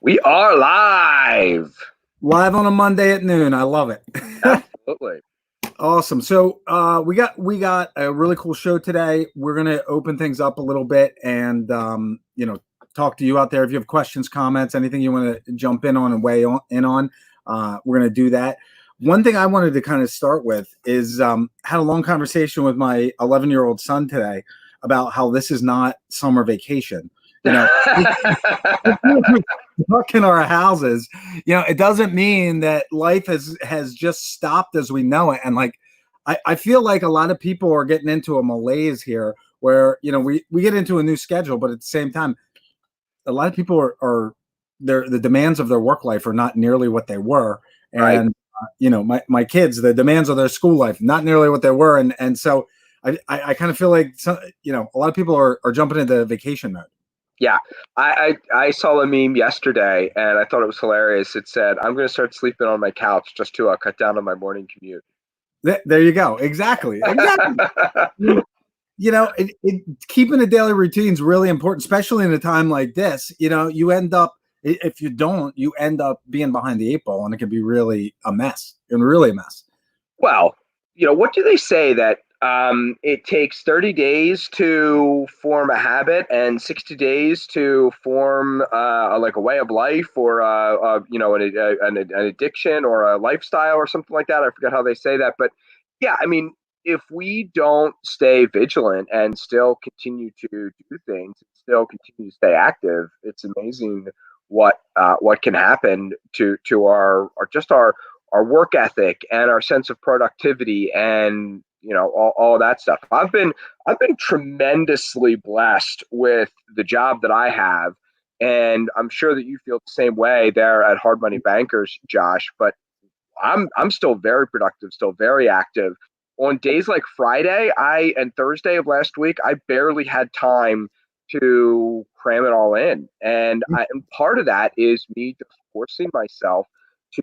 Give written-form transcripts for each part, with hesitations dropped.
We are live. Live on a Monday at noon. I love it. Absolutely. Awesome. So we got a really cool show today. We're gonna open things up a little bit and talk to you out there. If you have questions, comments, anything you want to jump in on and weigh in on, we're gonna do that. One thing I wanted to kind of start with is had a long conversation with my 11-year-old son today about how this is not summer vacation. Stuck in our houses, it doesn't mean that life has just stopped as we know it. And I feel like a lot of people are getting into a malaise here where, we get into a new schedule, but at the same time, a lot of people are the demands of their work life are not nearly what they were. And, right. My kids, the demands of their school life, not nearly what they were. And so I kind of feel like, a lot of people are jumping into vacation mode. Yeah, I saw a meme yesterday and I thought it was hilarious. It said, "I'm going to start sleeping on my couch just to cut down on my morning commute." There you go. Exactly. Keeping a daily routine is really important, especially in a time like this. You end up, if you don't, you end up being behind the eight ball, and it can be really a mess. Well, what do they say that it takes 30 days to form a habit and 60 days to form a way of life or an addiction or a lifestyle or something like that. I forget how they say that, but yeah, I mean, if we don't stay vigilant and still continue to do things, still continue to stay active, it's amazing what can happen to our work ethic and our sense of productivity and all that stuff. I've been tremendously blessed with the job that I have, and I'm sure that you feel the same way there at Hard Money Bankers, Josh. But I'm still very productive, still very active. On days like Friday and Thursday of last week, I barely had time to cram it all in, and part of that is me just forcing myself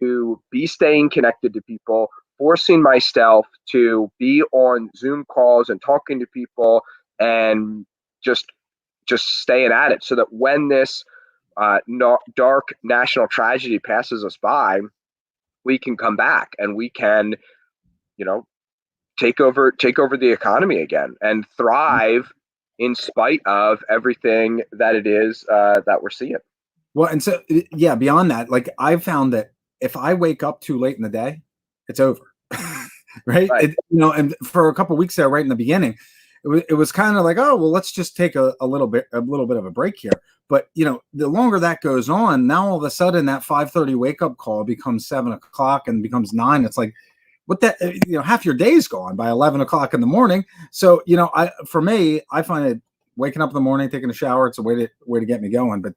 to be staying connected to people, forcing myself to be on Zoom calls and talking to people and just staying at it so that when this dark national tragedy passes us by, we can come back and we can, take over the economy again and thrive in spite of everything that it is that we're seeing. Well, and so, yeah, beyond that, I've found that if I wake up too late in the day, it's over. Right. And for a couple of weeks there, right in the beginning, it was kind of like, oh, well, let's just take a little bit of a break here. But, the longer that goes on, now all of a sudden that 5:30 wake up call becomes 7 o'clock and becomes 9. It's like, what that, half your day's gone by 11 o'clock in the morning. So, for me, I find it waking up in the morning, taking a shower, it's a way to get me going. But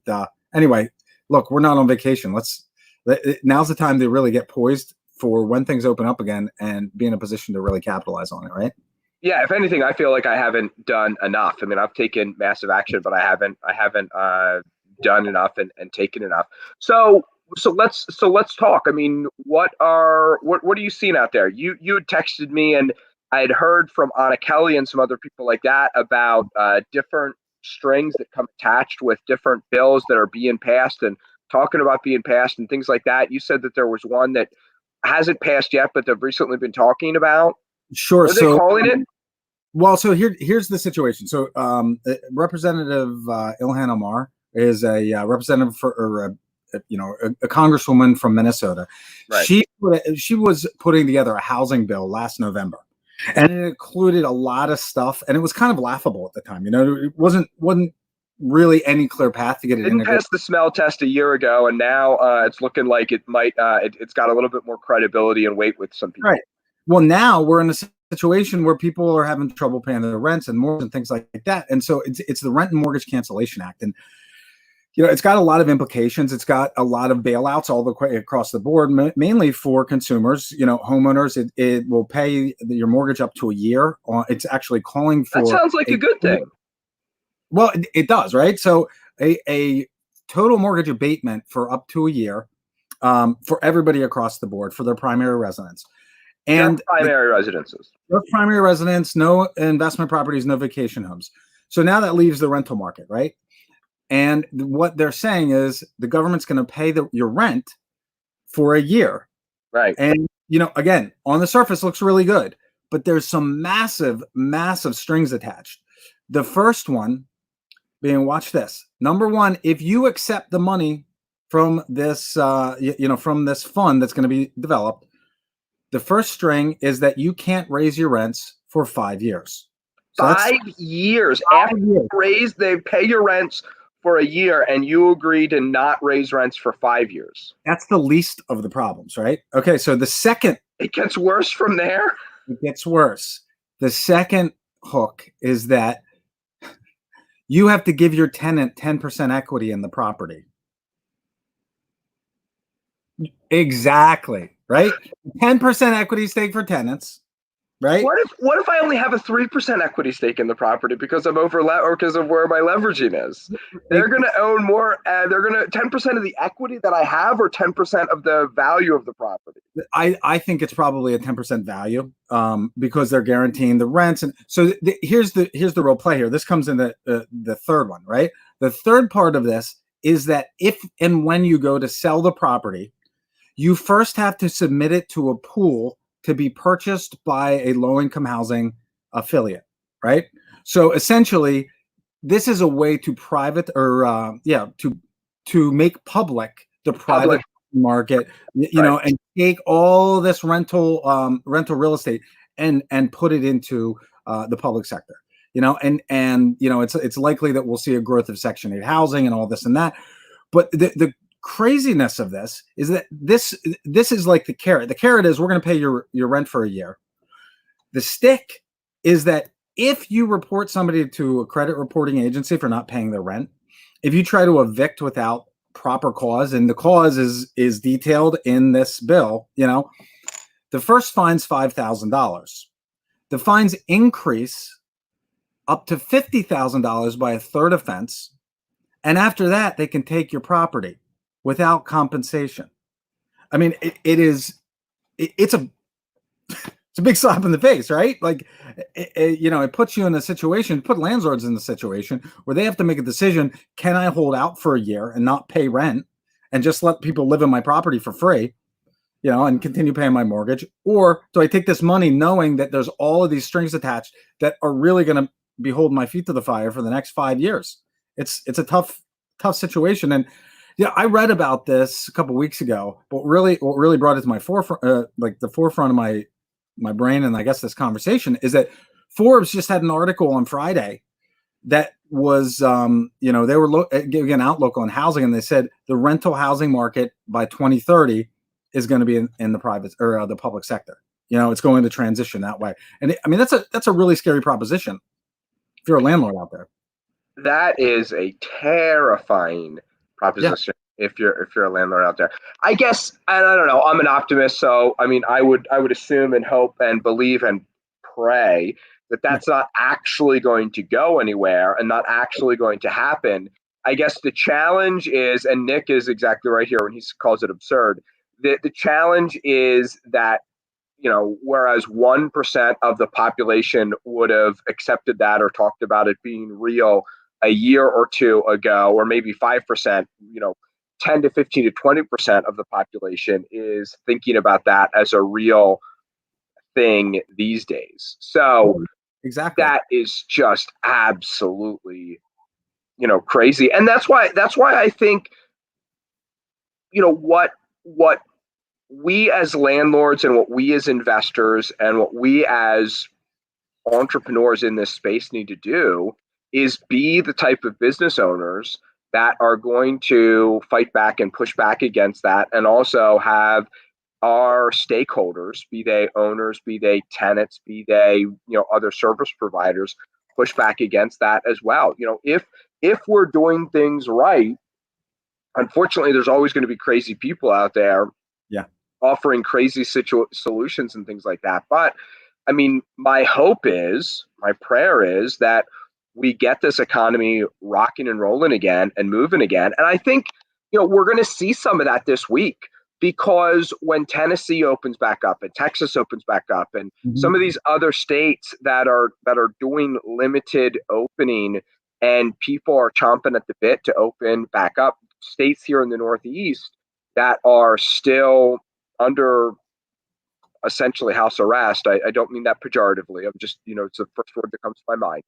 anyway, look, we're not on vacation. Now's the time to really get poised for when things open up again and be in a position to really capitalize on it, right? Yeah, if anything, I feel like I haven't done enough. I mean, I've taken massive action, but I haven't done enough and taken enough. So let's talk. I mean, what are you seeing out there? You had texted me, and I had heard from Anna Kelly and some other people like that about different strings that come attached with different bills that are being passed and talking about being passed and things like that. You said that there was one that hasn't passed yet, but they've recently been talking about. Sure. What are they calling it? Well, so here's the situation. So Representative Ilhan Omar is a representative for, a congresswoman from Minnesota. Right. She was putting together a housing bill last November, and it included a lot of stuff, and it was kind of laughable at the time. It wasn't really any clear path to get it. Didn't pass the smell test a year ago, and now it's looking like it might. It's got a little bit more credibility and weight with some people. Right. Well, now we're in a situation where people are having trouble paying their rents and more and things like that, and so it's the Rent and Mortgage Cancellation Act, and it's got a lot of implications. It's got a lot of bailouts all the way across the board, mainly for consumers, homeowners. It will pay your mortgage up to a year. It's actually calling for. That sounds like a good thing. Well, it does, right? So a total mortgage abatement for up to a year for everybody across the board for their primary residence. And primary residences. No primary residence, no investment properties, no vacation homes. So now that leaves the rental market, right? And what they're saying is the government's going to pay your rent for a year. Right. And, again, on the surface looks really good, but there's some massive, massive strings attached. The first one being, watch this. Number one, if you accept the money from this, from this fund that's going to be developed, the first string is that you can't raise your rents for 5 years. So 5 years after you raise, they pay your rents for a year, and you agree to not raise rents for 5 years. That's the least of the problems, right? Okay, so the second, it gets worse from there. It gets worse. The second hook is that you have to give your tenant 10% equity in the property. Exactly, right? 10% equity stake for tenants, right? What if I only have a 3% equity stake in the property because I'm or because of where my leveraging is? They're going to own more. They're going to 10% of the equity that I have, or 10% of the value of the property. I think it's probably a 10% value, because they're guaranteeing the rents. And so here's the real play here. This comes in the third one, right? The third part of this is that if and when you go to sell the property, you first have to submit it to a pool to be purchased by a low-income housing affiliate, right? So essentially, this is a way to to make public the private market, and take all this rental real estate and put it into the public sector, and it's likely that we'll see a growth of Section 8 housing and all this and that. But the craziness of this is that this is like the carrot. The carrot is we're going to pay your rent for a year. The stick is that if you report somebody to a credit reporting agency for not paying their rent, if you try to evict without proper cause, and the cause is detailed in this bill, the first fine's $5,000. The fines increase up to $50,000 by a third offense, and after that, they can take your property without compensation. I mean, it's a big slap in the face, right? Like, it puts you in a situation, put landlords in the situation where they have to make a decision. Can I hold out for a year and not pay rent and just let people live in my property for free, and continue paying my mortgage? Or do I take this money knowing that there's all of these strings attached that are really going to be holding my feet to the fire for the next 5 years? It's a tough situation. And I read about this a couple of weeks ago, but what really brought it to my forefront, the forefront of my brain, and I guess this conversation, is that Forbes just had an article on Friday that was, they were giving an outlook on housing, and they said the rental housing market by 2030 is going to be in the private or the public sector. It's going to transition that way. And I mean, that's a really scary proposition if you're a landlord out there. That is a terrifying proposition. Yeah. If you're a landlord out there, I guess, and I don't know, I'm an optimist, so I mean, I would assume and hope and believe and pray that that's not actually going to go anywhere and not actually going to happen. I guess the challenge is, and Nick is exactly right here when he calls it absurd, the challenge is that, whereas 1% of the population would have accepted that or talked about it being real a year or two ago, or maybe 5%, 10 to 15 to 20% of the population is thinking about that as a real thing these days. So exactly, that is just absolutely, crazy. And that's why I think, what we as landlords and what we as investors and what we as entrepreneurs in this space need to do is be the type of business owners that are going to fight back and push back against that, and also have our stakeholders, be they owners, be they tenants, be they other service providers, push back against that as well. If we're doing things right, unfortunately, there's always going to be crazy people out there, offering crazy solutions and things like that. But I mean, my prayer is that we get this economy rocking and rolling again and moving again. And I think, we're going to see some of that this week, because when Tennessee opens back up and Texas opens back up and some of these other states that are doing limited opening and people are chomping at the bit to open back up. States here in the Northeast that are still under essentially house arrest. I don't mean that pejoratively. I'm just, it's the first word that comes to my mind.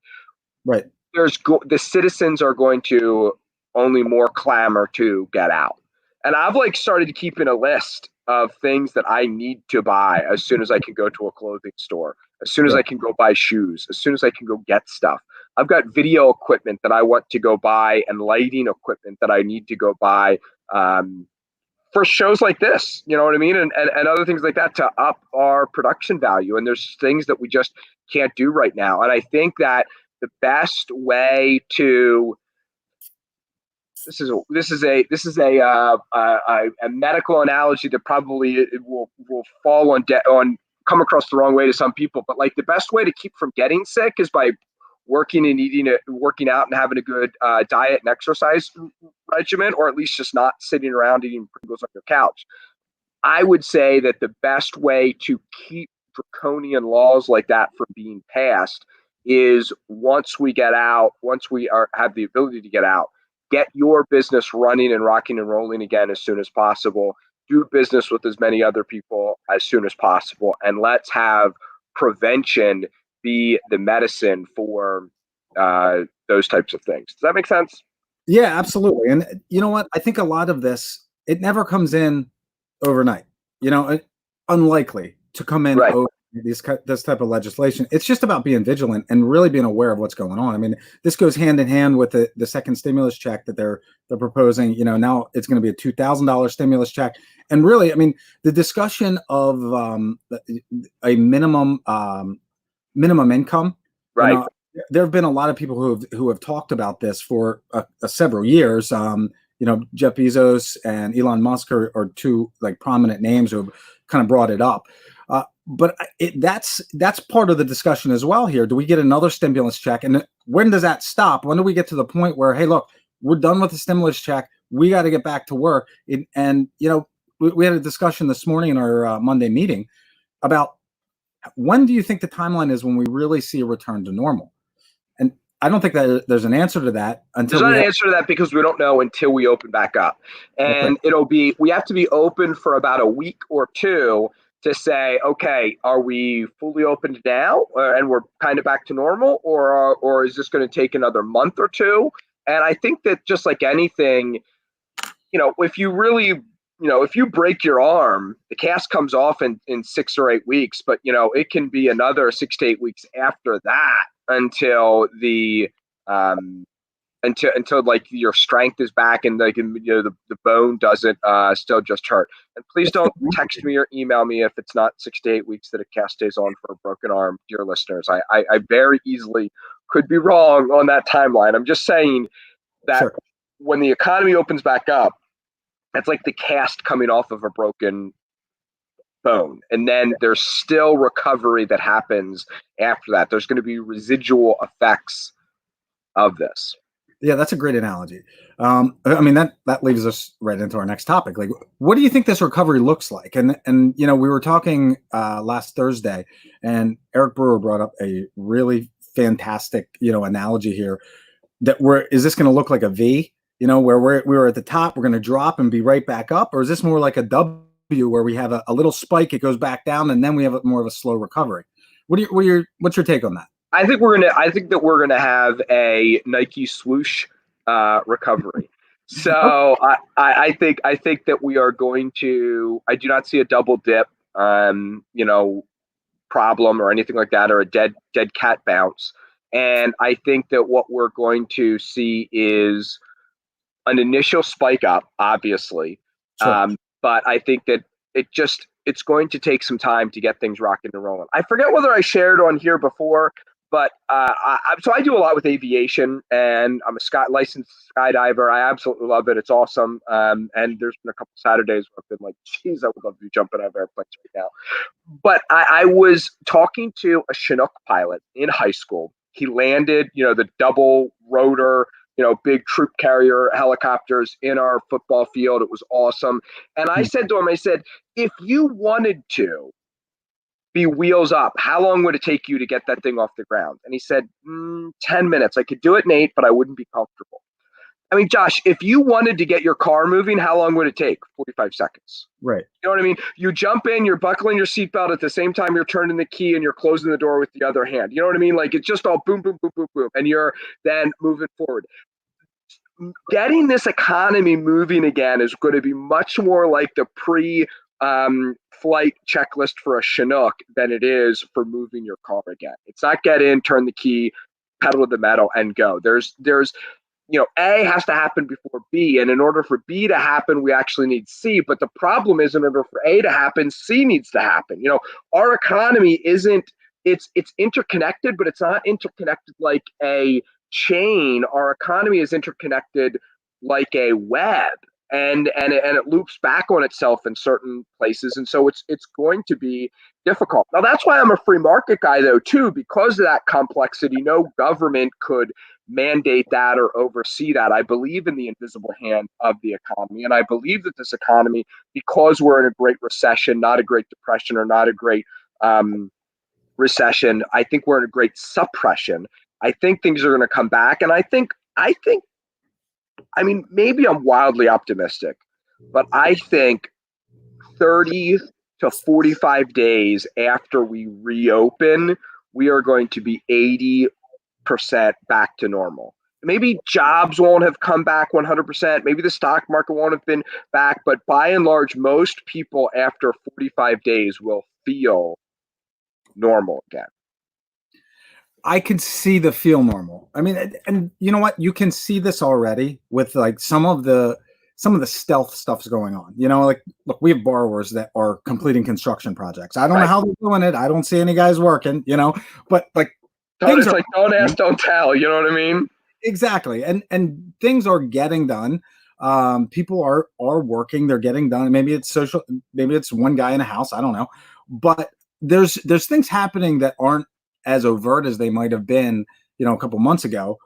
Right. The citizens are going to only more clamor to get out. And I've like started keeping a list of things that I need to buy as soon as I can go to a clothing store, as soon as Yeah. I can go buy shoes, as soon as I can go get stuff. I've got video equipment that I want to go buy and lighting equipment that I need to go buy. For shows like this, you know what I mean? And other things like that to up our production value. And there's things that we just can't do right now. And I think that the best way to this is a medical analogy that probably it will fall on come across the wrong way to some people, but like the best way to keep from getting sick is by working out and having a good diet and exercise regimen, or at least just not sitting around eating Pringles on your couch. I would say that the best way to keep draconian laws like that from being passed is once we get out, once we have the ability to get out, get your business running and rocking and rolling again as soon as possible. Do business with as many other people as soon as possible, and let's have prevention be the medicine for those types of things. Does that make sense? Yeah, absolutely. And you know what? I think a lot of this, it never comes in overnight. Unlikely to come in Right. over this type of legislation. It's just about being vigilant and really being aware of what's going on. I mean, this goes hand in hand with the second stimulus check that they're proposing. Now it's going to be a $2,000 stimulus check, and really, I mean, the discussion of a minimum income. Right. There have been a lot of people who have talked about this for several years. Jeff Bezos and Elon Musk are two like prominent names who have kind of brought it up. But that's part of the discussion as well here. Do we get another stimulus check? And when does that stop? When do we get to the point where, hey, look, we're done with the stimulus check. We got to get back to work. We had a discussion this morning in our Monday meeting about when do you think the timeline is when we really see a return to normal? And I don't think that there's an answer to that until there's not an answer to that because we don't know until we open back up. And we have to be open for about a week or two to say, okay, are we fully opened now and we're kind of back to normal, or is this going to take another month or two? And I think that just like anything, if you really, if you break your arm, the cast comes off in 6 or 8 weeks, but it can be another 6 to 8 weeks after that until the until like your strength is back and like the bone doesn't still just hurt. And please don't text me or email me if it's not 6 to 8 weeks that a cast stays on for a broken arm, dear listeners. I very easily could be wrong on that timeline. I'm just saying that when the economy opens back up, it's like the cast coming off of a broken bone, and then there's still recovery that happens after that. There's going to be residual effects of this. Yeah, that's a great analogy. I mean, that leads us right into our next topic. Like, what do you think this recovery looks like? And we were talking last Thursday, and Eric Brewer brought up a really fantastic analogy here. Is this going to look like a V? Where we're at the top, we're going to drop and be right back up, or is this more like a W where we have a little spike, it goes back down, and then we have more of a slow recovery? What's your take on that? I think that we're gonna have a Nike swoosh recovery. So I think that we are going to. I do not see a double dip, problem or anything like that, or a dead cat bounce. And I think that what we're going to see is an initial spike up, obviously, Sure. but I think that it's going to take some time to get things rocking and rolling. I forget whether I shared on here before, but so I do a lot with aviation, and I'm a licensed skydiver. I absolutely love it. It's awesome. And there's been a couple Saturdays where I've been like, geez, I would love to be jumping out of airplanes right now. But I was talking to a Chinook pilot in high school. He landed, the double rotor, big troop carrier helicopters in our football field. It was awesome. And I said to him, I said, if you wanted to, be wheels up. How long would it take you to get that thing off the ground? And he said, 10 minutes. I could do it in 8, but I wouldn't be comfortable. I mean, Josh, if you wanted to get your car moving, how long would it take? 45 seconds. Right. You know what I mean? You jump in, you're buckling your seatbelt at the same time you're turning the key and you're closing the door with the other hand. You know what I mean? Like it's just all boom, boom, boom, boom, boom. And you're then moving forward. Getting this economy moving again is going to be much more like the flight checklist for a Chinook than it is for moving your car again. It's not get in, turn the key, pedal to the metal, and go. There's A has to happen before B. And in order for B to happen, we actually need C. But the problem is, in order for A to happen, C needs to happen. Our economy it's interconnected, but it's not interconnected like a chain. Our economy is interconnected like a web. And it loops back on itself in certain places. And so it's going to be difficult. Now, that's why I'm a free market guy, though, too, because of that complexity. No government could mandate that or oversee that. I believe in the invisible hand of the economy. And I believe that this economy, because we're in a great recession, not a great depression or not a great recession, I think we're in a great suppression. I think things are going to come back. And I mean, maybe I'm wildly optimistic, but I think 30 to 45 days after we reopen, we are going to be 80% back to normal. Maybe jobs won't have come back 100%. Maybe the stock market won't have been back. But by and large, most people after 45 days will feel normal again. I can see the feel normal. I mean, and you know what? You can see this already with like some of the stealth stuff's going on. Like look, we have borrowers that are completing construction projects. I don't know how they're doing it. I don't see any guys working. But like it's like don't ask, don't tell. You know what I mean? Exactly. And things are getting done. People are working. They're getting done. Maybe it's social. Maybe it's one guy in a house. I don't know. But there's things happening that aren't as overt as they might have been, a couple months ago,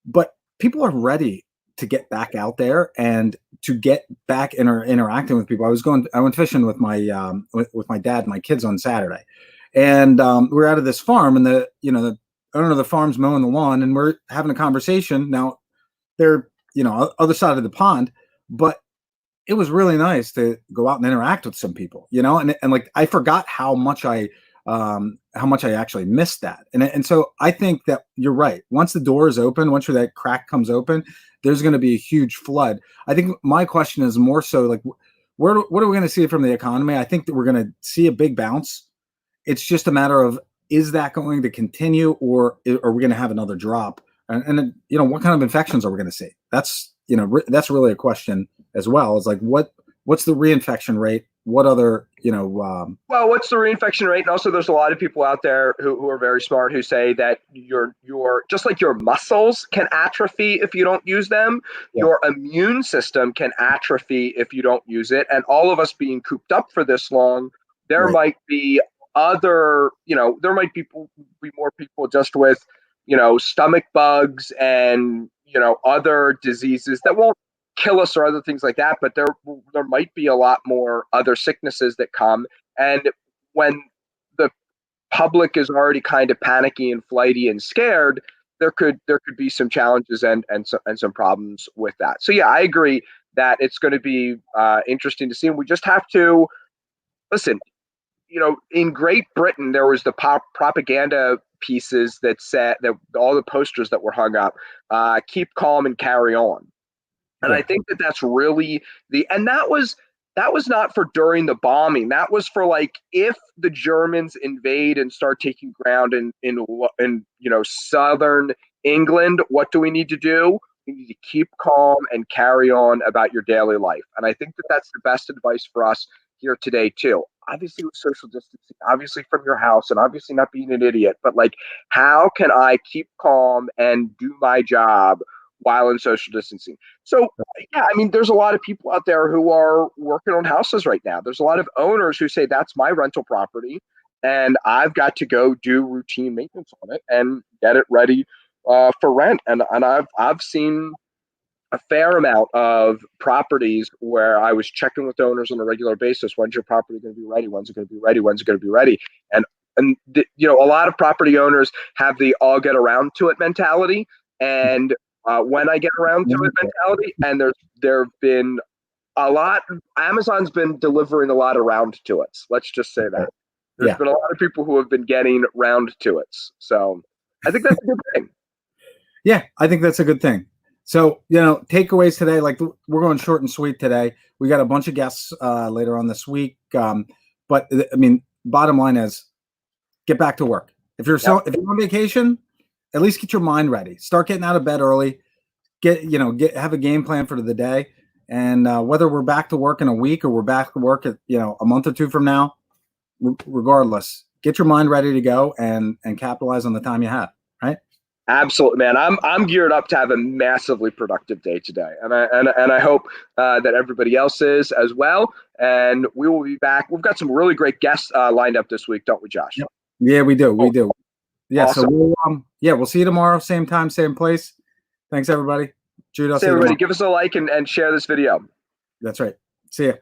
but people are ready to get back out there and to get back interacting with people. I went fishing with my with my dad and my kids on Saturday, and we're out of this farm, and the owner of the farm's mowing the lawn, and we're having a conversation. Now they're other side of the pond, but it was really nice to go out and interact with some people, and like I forgot how much I actually missed that. And so I think that you're right. Once the door is open, once that crack comes open, there's going to be a huge flood. I think my question is more so like, what are we going to see from the economy? I think that we're going to see a big bounce. It's just a matter of, is that going to continue, or are we going to have another drop? And what kind of infections are we going to see? That's really a question as well. It's like, what's the reinfection rate? What other, well, what's the reinfection rate? And also there's a lot of people out there who are very smart who say that your just like your muscles can atrophy if you don't use them, your immune system can atrophy if you don't use it. And all of us being cooped up for this long, there might be other, there might be more people just with, stomach bugs and, other diseases that won't kill us or other things like that, but there might be a lot more other sicknesses that come. And when the public is already kind of panicky and flighty and scared, there could be some challenges and some problems with that. So yeah, I agree that it's going to be interesting to see. And we just have to listen. In Great Britain, there was the propaganda pieces that said that all the posters that were hung up, keep calm and carry on. And I think that that's really and that was not for during the bombing. That was for like, if the Germans invade and start taking ground in southern England, what do we need to do? We need to keep calm and carry on about your daily life. And I think that that's the best advice for us here today too. Obviously with social distancing, obviously from your house, and obviously not being an idiot, but like, how can I keep calm and do my job while in social distancing? So yeah, I mean, there's a lot of people out there who are working on houses right now. There's a lot of owners who say, that's my rental property and I've got to go do routine maintenance on it and get it ready for rent. And I've seen a fair amount of properties where I was checking with owners on a regular basis. When's your property going to be ready? When's it going to be ready? When's it going to be ready? And a lot of property owners have the "I'll get around to it" mentality, and when I get around to it mentality, and there've been a lot. Amazon's been delivering a lot of round to it. Let's just say that there's been a lot of people who have been getting round to it. So I think that's a good thing. Yeah, I think that's a good thing. So, takeaways today, like we're going short and sweet today. We got a bunch of guests later on this week. But I mean, bottom line is get back to work. If you're on vacation, at least get your mind ready. Start getting out of bed early. Have a game plan for the day. And whether we're back to work in a week or we're back to work at, a month or two from now, regardless, get your mind ready to go and capitalize on the time you have, right? Absolutely, man. I'm geared up to have a massively productive day today, and I hope that everybody else is as well. And we will be back. We've got some really great guests lined up this week, don't we, Josh? Yeah, we do. We do. Yeah. Awesome. So we'll see you tomorrow, same time, same place. Thanks, everybody. Jude, I'll see you everybody, tomorrow. give us a like and share this video. That's right. See ya.